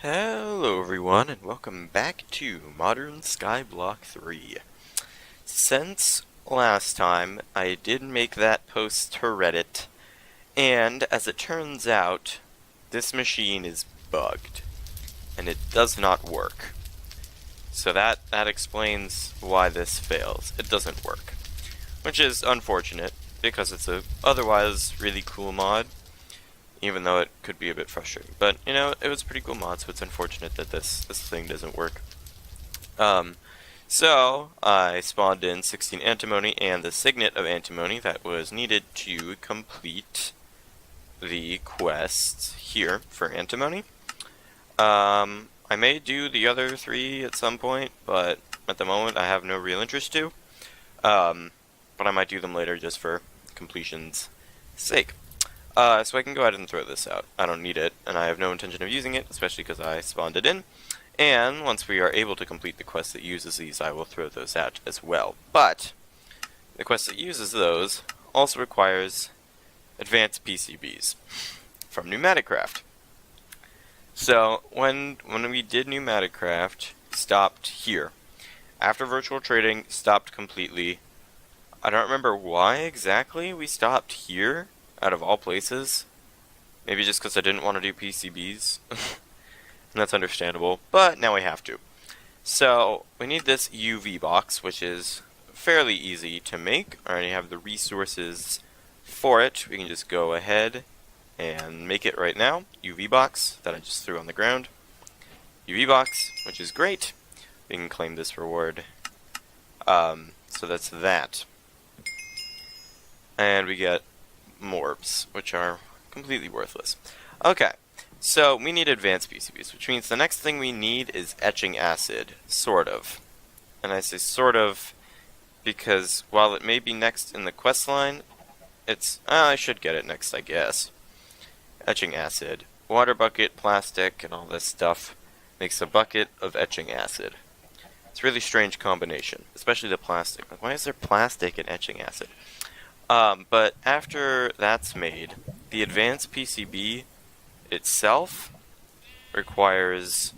Hello everyone, and welcome back to Modern Skyblock 3. Since last time, I did make that post to Reddit, and as it turns out, this machine is bugged, and it does not work. So that explains why this fails. It doesn't work, which is unfortunate, because it's a otherwise really cool mod. Even though it could be a bit frustrating. But, you know, it was a pretty cool mod, so it's unfortunate that this thing doesn't work. So, I spawned in 16 antimony and the signet of antimony that was needed to complete the quest here for antimony. I may do the other 3 at some point, but at the moment I have no real interest to. But I might do them later just for completion's sake. So I can go ahead and throw this out. I don't need it, and I have no intention of using it, especially because I spawned it in. And once we are able to complete the quest that uses these, I will throw those out as well. But the quest that uses those also requires advanced PCBs from pneumaticcraft. So when we did pneumaticcraft, stopped here. After virtual trading, stopped completely. I don't remember why exactly we stopped here. Out of all places. Maybe just because I didn't want to do PCBs. And that's understandable, but now we have to. So, we need this UV box, which is fairly easy to make. I already have the resources for it. We can just go ahead and make it right now. UV box, that I just threw on the ground. UV box, which is great. We can claim this reward. So that's that. And we get morbs, which are completely worthless. Okay, so we need advanced PCBs, which means the next thing we need is etching acid, sort of. And I say sort of because while it may be next in the quest line, it's, I should get it next, I guess. Etching acid. Water bucket, plastic, and all this stuff makes a bucket of etching acid. It's a really strange combination, especially the plastic. Like, why is there plastic in etching acid? But after that's made, the advanced PCB itself requires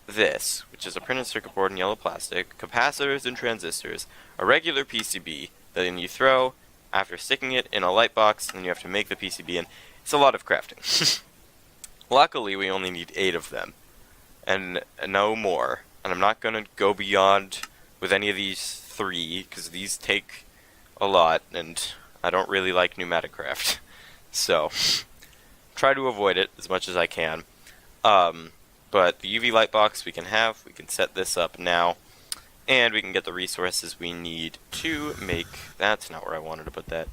this, which is a printed circuit board in yellow plastic, capacitors and transistors, a regular PCB that then you throw after sticking it in a light box, and then you have to make the PCB, and it's a lot of crafting. Luckily, we only need 8 of them, and no more. And I'm not going to go beyond with any of these 3, because these take a lot, and I don't really like pneumaticcraft, so try to avoid it as much as I can. But the UV light box we can set this up now, and we can get the resources we need to make, that's not where I wanted to put that,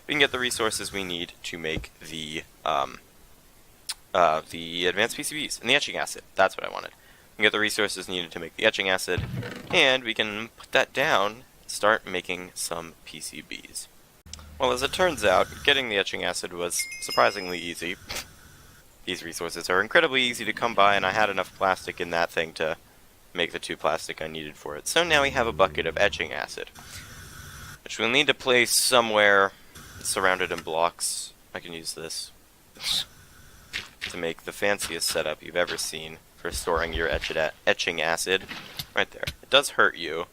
we can get the resources we need to make the advanced PCBs and the etching acid, that's what I wanted. We can get the resources needed to make the etching acid, and we can put that down, start making some PCBs. Well, as it turns out, getting the etching acid was surprisingly easy. These resources are incredibly easy to come by, and I had enough plastic in that thing to make the 2 plastic I needed for it. So now we have a bucket of etching acid, which we'll need to place somewhere surrounded in blocks. I can use this to make the fanciest setup you've ever seen for storing your etching acid. Right there. It does hurt you,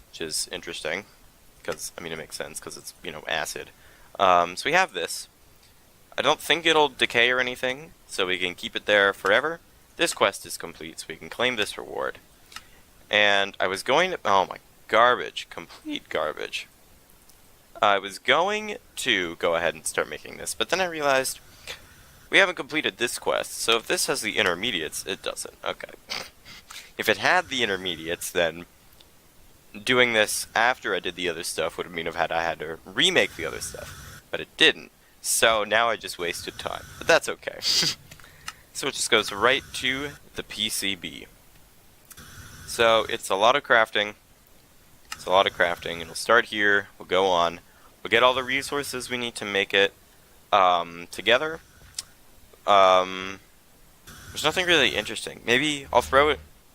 which is interesting, because, I mean, it makes sense, because it's, you know, acid. So we have this. I don't think it'll decay or anything, so we can keep it there forever. This quest is complete, so we can claim this reward. And I was going to, oh my, garbage, complete garbage. I was going to go ahead and start making this, but then I realized we haven't completed this quest, so if this has the intermediates, it doesn't. Okay. If it had the intermediates, then doing this after I did the other stuff would mean I had to remake the other stuff, but it didn't. So now I just wasted time, but that's okay. So it just goes right to the PCB. So it's a lot of crafting. It'll start here, we'll go on, we'll get all the resources we need to make it together. There's nothing really interesting. Maybe I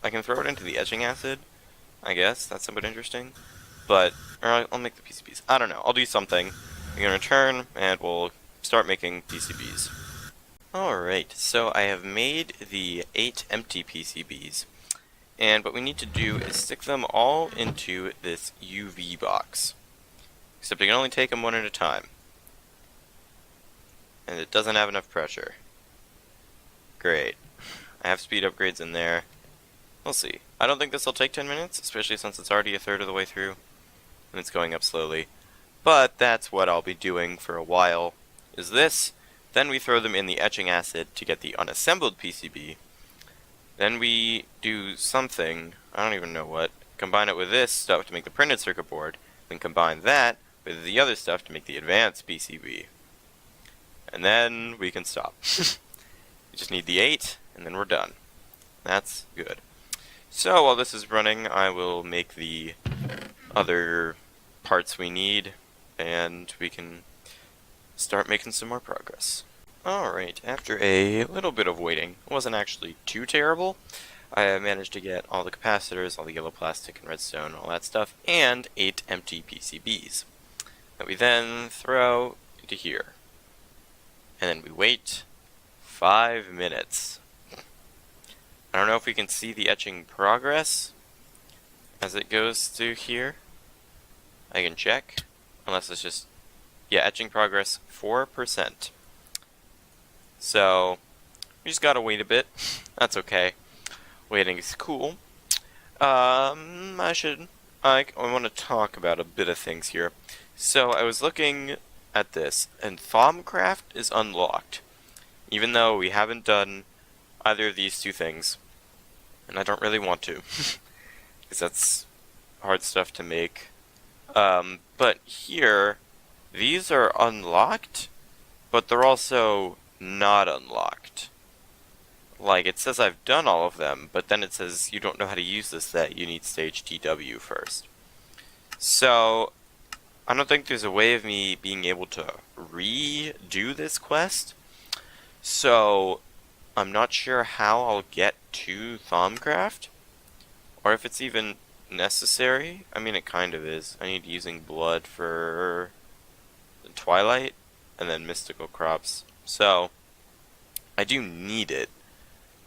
can throw it into the etching acid, I guess. That's somewhat interesting. But, or I'll make the PCBs. I don't know. I'll do something. We're going to return, and we'll start making PCBs. Alright, so I have made the 8 empty PCBs, and what we need to do is stick them all into this UV box. Except we can only take them one at a time. And it doesn't have enough pressure. Great. I have speed upgrades in there. We'll see. I don't think this will take 10 minutes, especially since it's already a third of the way through, and it's going up slowly. But that's what I'll be doing for a while, is this. Then we throw them in the etching acid to get the unassembled PCB. Then we do something, I don't even know what, combine it with this stuff to make the printed circuit board, then combine that with the other stuff to make the advanced PCB. And then we can stop. We just need the 8, and then we're done. That's good. So while this is running, I will make the other parts we need, and we can start making some more progress. Alright, after a little bit of waiting, it wasn't actually too terrible. I managed to get all the capacitors, all the yellow plastic and redstone, all that stuff, and 8 empty PCBs that we then throw into here. And then we wait 5 minutes. I don't know if we can see the etching progress as it goes through here. I can check, unless it's just, yeah, etching progress 4%. So, we just gotta wait a bit. That's okay. Waiting is cool. I want to talk about a bit of things here. So, I was looking at this, and Thaumcraft is unlocked. Even though we haven't done either of these two things. And I don't really want to. Because that's hard stuff to make. But here, these are unlocked, but they're also not unlocked. Like, it says I've done all of them, but then it says you don't know how to use this, that you need stage TW first. So, I don't think there's a way of me being able to redo this quest. So, I'm not sure how I'll get to Thaumcraft, or if it's even necessary. I mean, it kind of is. I need using blood for the Twilight, and then mystical crops. So, I do need it,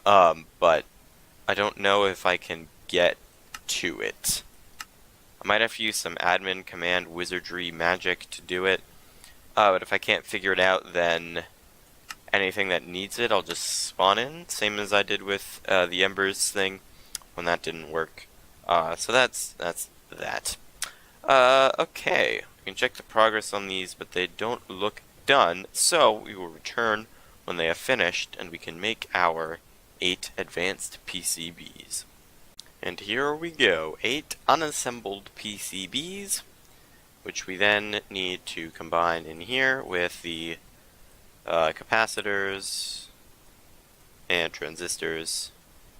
but I don't know if I can get to it. I might have to use some admin command wizardry magic to do it, but if I can't figure it out, then anything that needs it, I'll just spawn in, same as I did with the Embers thing, when that didn't work. So that's that. Okay, we can check the progress on these, but they don't look done, so we will return when they have finished, and we can make our 8 advanced PCBs. And here we go, 8 unassembled PCBs, which we then need to combine in here with the capacitors and transistors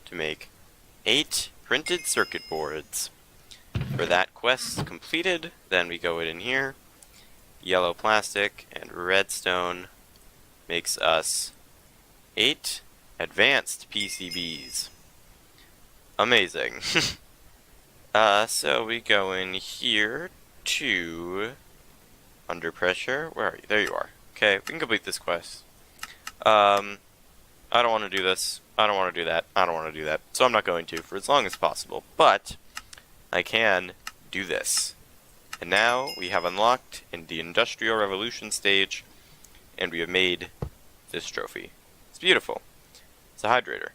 to make 8 printed circuit boards. For that quest completed, then we go in here. Yellow plastic and redstone makes us 8 advanced PCBs. Amazing. So we go in here to under pressure. Where are you? There you are. Okay, we can complete this quest. I don't want to do this. I don't want to do that. I don't want to do that. So I'm not going to for as long as possible. But I can do this. And now we have unlocked in the Industrial Revolution stage, and we have made this trophy. It's beautiful. It's a hydrator.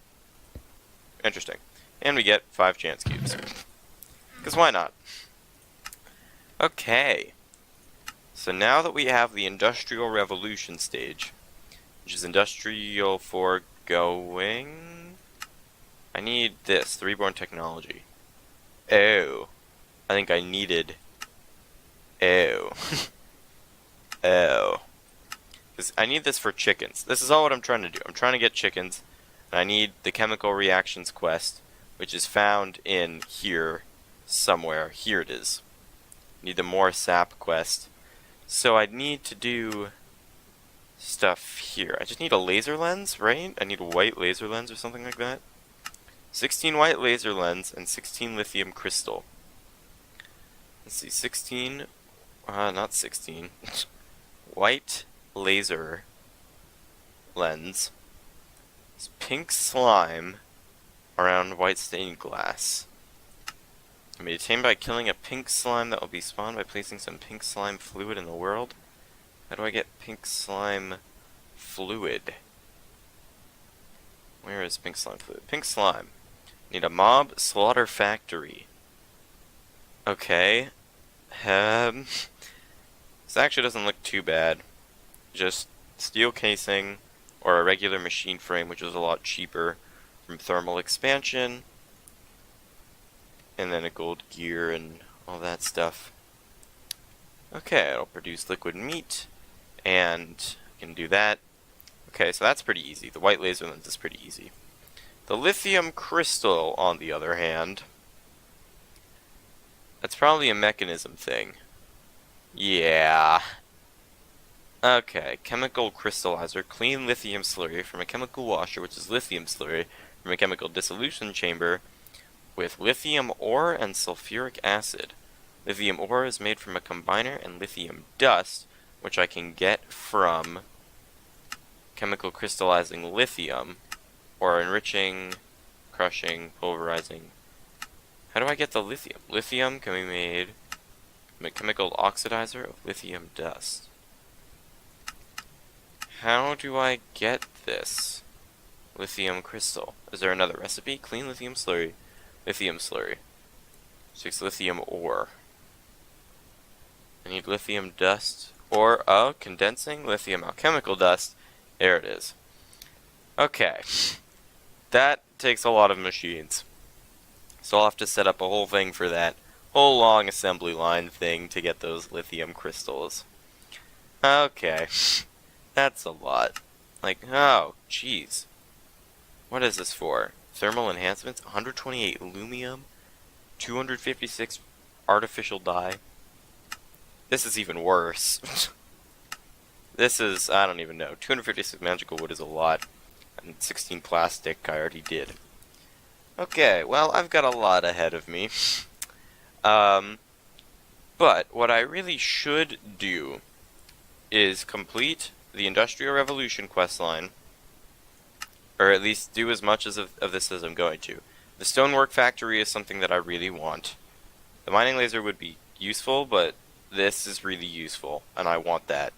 Interesting. And we get 5 chance cubes. Because why not? Okay. So now that we have the Industrial Revolution stage, which is Industrial Foregoing, I need this, the Reborn Technology. Oh. I think I needed... Oh. Oh. Because I need this for chickens. This is all what I'm trying to do. I'm trying to get chickens, and I need the Chemical Reactions quest, which is found in here somewhere. Here it is. I need the More Sap quest. So I need to do stuff here. I just need a laser lens, right? I need a white laser lens or something like that. 16 white laser lens and 16 lithium crystal. Let's see, 16, not 16. White laser lens It's pink slime around white stained glass. Can be attained by killing a pink slime that will be spawned by placing some pink slime fluid in the world. How do I get pink slime fluid? Where is pink slime fluid? Pink slime. Need a mob slaughter factory. Okay. This actually doesn't look too bad. Just steel casing or a regular machine frame, which is a lot cheaper, from thermal expansion, and then a gold gear and all that stuff. Okay, it'll produce liquid meat, and I can do that. Okay, so that's pretty easy. The white laser lens is pretty easy. The lithium crystal, on the other hand, that's probably a mechanism thing. Yeah. Okay, chemical crystallizer, clean lithium slurry from a chemical washer, which is lithium slurry, from a chemical dissolution chamber, with lithium ore and sulfuric acid. Lithium ore is made from a combiner and lithium dust, which I can get from chemical crystallizing lithium, or enriching, crushing, pulverizing. How do I get the lithium? Lithium can be made from a chemical oxidizer of lithium dust. How do I get this lithium crystal? Is there another recipe? Clean lithium slurry. Lithium slurry. 6 lithium ore. I need lithium dust. Or, condensing lithium alchemical dust. There it is. Okay. That takes a lot of machines. So I'll have to set up a whole thing for that. Whole long assembly line thing to get those lithium crystals. Okay. That's a lot. Like, oh, jeez. What is this for? Thermal enhancements? 128 lumium? 256 artificial dye? This is even worse. This is, I don't even know. 256 magical wood is a lot. And 16 plastic I already did. Okay, well, I've got a lot ahead of me. But what I really should do is complete the Industrial Revolution questline, or at least do as much of this as I'm going to. The stonework factory is something that I really want. The mining laser would be useful, but this is really useful, and I want that.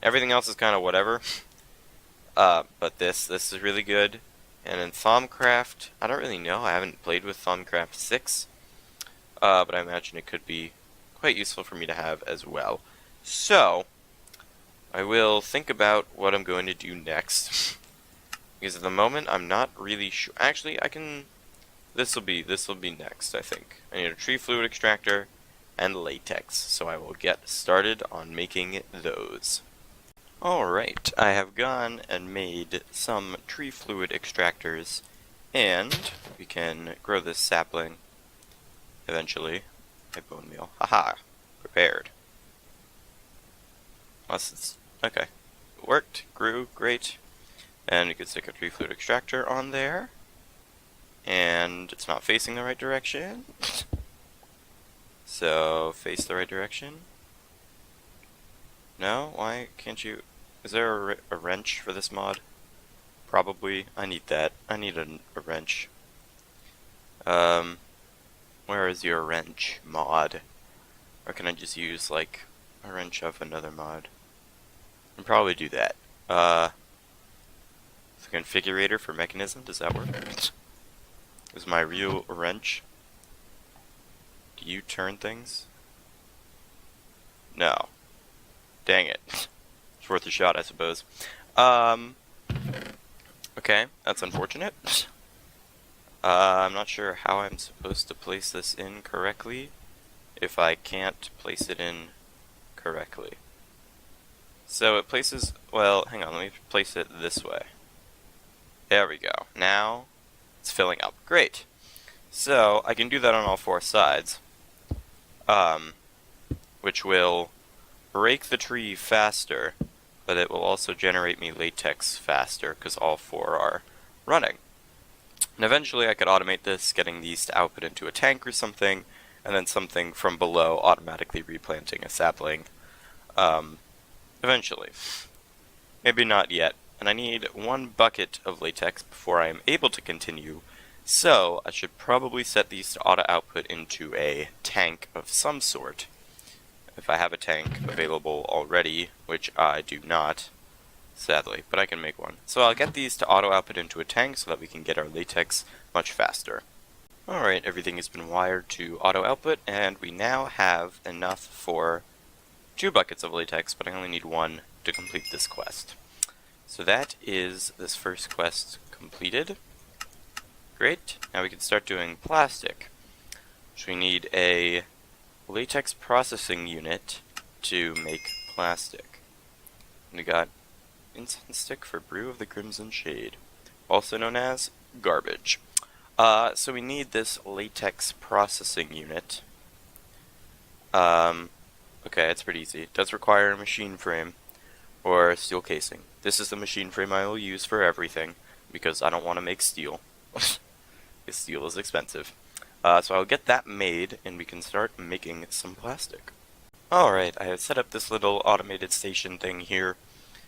Everything else is kind of whatever. But this is really good. And in Thaumcraft, I don't really know. I haven't played with Thaumcraft 6, but I imagine it could be quite useful for me to have as well. So I will think about what I'm going to do next, because at the moment I'm not really sure. Actually, I can. This will be next. I think I need a tree fluid extractor and latex, so I will get started on making those. Alright, I have gone and made some tree fluid extractors, and we can grow this sapling eventually by bone meal. Haha, prepared. Okay, worked, grew, great. And you can stick a tree fluid extractor on there, and it's not facing the right direction. So, face the right direction. No? Why can't you? Is there a wrench for this mod? Probably. I need that. I need a wrench. Where is your wrench mod? Or can I just use, like, a wrench of another mod? I'll probably do that. The configurator for mechanism, does that work? Is my real wrench? Do you turn things? No. Dang it. It's worth a shot, I suppose. Okay, that's unfortunate. I'm not sure how I'm supposed to place this in correctly if I can't place it in correctly. So it places, well, hang on, let me place it this way. There we go. Now it's filling up. Great. So I can do that on all 4 sides, which will break the tree faster, but it will also generate me latex faster because all 4 are running. And eventually I could automate this, getting these to output into a tank or something, and then something from below automatically replanting a sapling. Eventually. Maybe not yet, and I need 1 bucket of latex before I am able to continue, so I should probably set these to auto output into a tank of some sort. If I have a tank available already, which I do not, sadly, but I can make one. So I'll get these to auto output into a tank so that we can get our latex much faster. Alright, everything has been wired to auto output, and we now have enough for 2 buckets of latex, but I only need 1 to complete this quest. So that is this first quest completed. Great, now we can start doing plastic. So we need a latex processing unit to make plastic. And we got incense stick for brew of the crimson shade, also known as garbage. So we need this latex processing unit. Okay, it's pretty easy. It does require a machine frame or a steel casing. This is the machine frame I will use for everything because I don't want to make steel. Because steel is expensive. So I'll get that made, and we can start making some plastic. Alright, I have set up this little automated station thing here.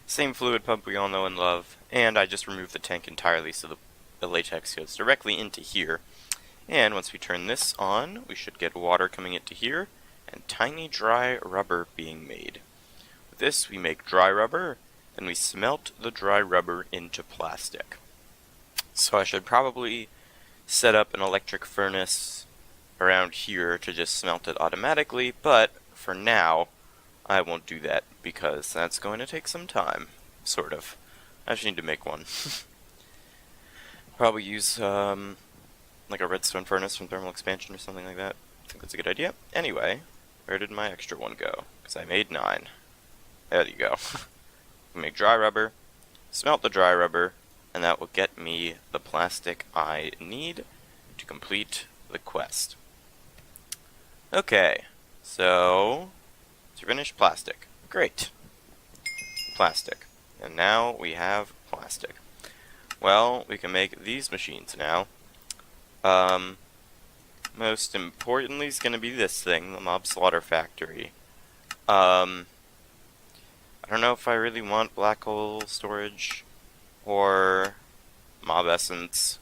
Same fluid pump we all know and love, and I just removed the tank entirely so the latex goes directly into here. And once we turn this on, we should get water coming into here, and tiny dry rubber being made. With this, we make dry rubber, and we smelt the dry rubber into plastic. So I should probably set up an electric furnace around here to just smelt it automatically, but for now I won't do that because that's going to take some time, sort of. I just need to make one. Probably use like a redstone furnace from thermal expansion or something like that. I think that's a good idea. Anyway, where did my extra one go? Because I made 9. There you go. Make dry rubber, smelt the dry rubber, and that will get me the plastic I need to complete the quest. Okay, so to finish plastic. Great. Plastic. And now we have plastic. Well, we can make these machines now. Most importantly is going to be this thing, the mob slaughter factory. I don't know if I really want black hole storage or mob essence.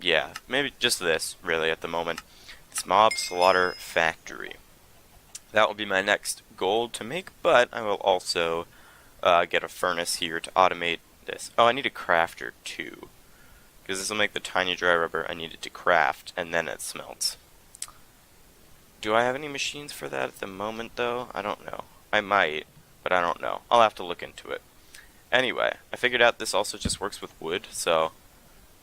Yeah, maybe just this, really, at the moment. This mob slaughter factory. That will be my next goal to make, but I will also get a furnace here to automate this. Oh, I need a crafter too, because this will make the tiny dry rubber I needed to craft, and then it smelts. Do I have any machines for that at the moment, though? I don't know. I might, but I don't know. I'll have to look into it. Anyway, I figured out this also just works with wood, so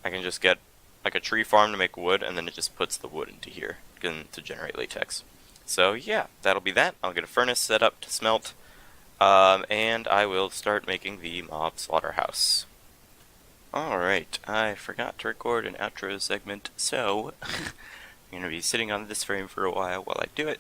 I can just get like a tree farm to make wood, and then it just puts the wood into here to generate latex. So yeah, that'll be that. I'll get a furnace set up to smelt, and I will start making the mob slaughterhouse. Alright, I forgot to record an outro segment, so I'm going to be sitting on this frame for a while I do it.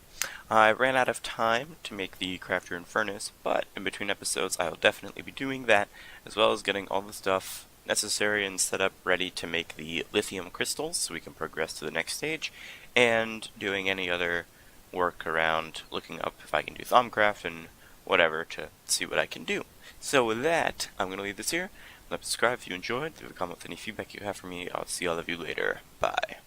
I ran out of time to make the crafter and furnace, but in between episodes I will definitely be doing that, as well as getting all the stuff necessary and set up ready to make the lithium crystals so we can progress to the next stage, and doing any other work around looking up if I can do Thaumcraft and whatever to see what I can do. So with that, I'm going to leave this here. Subscribe if you enjoyed, leave a comment with any feedback you have for me. I'll see all of you later. Bye.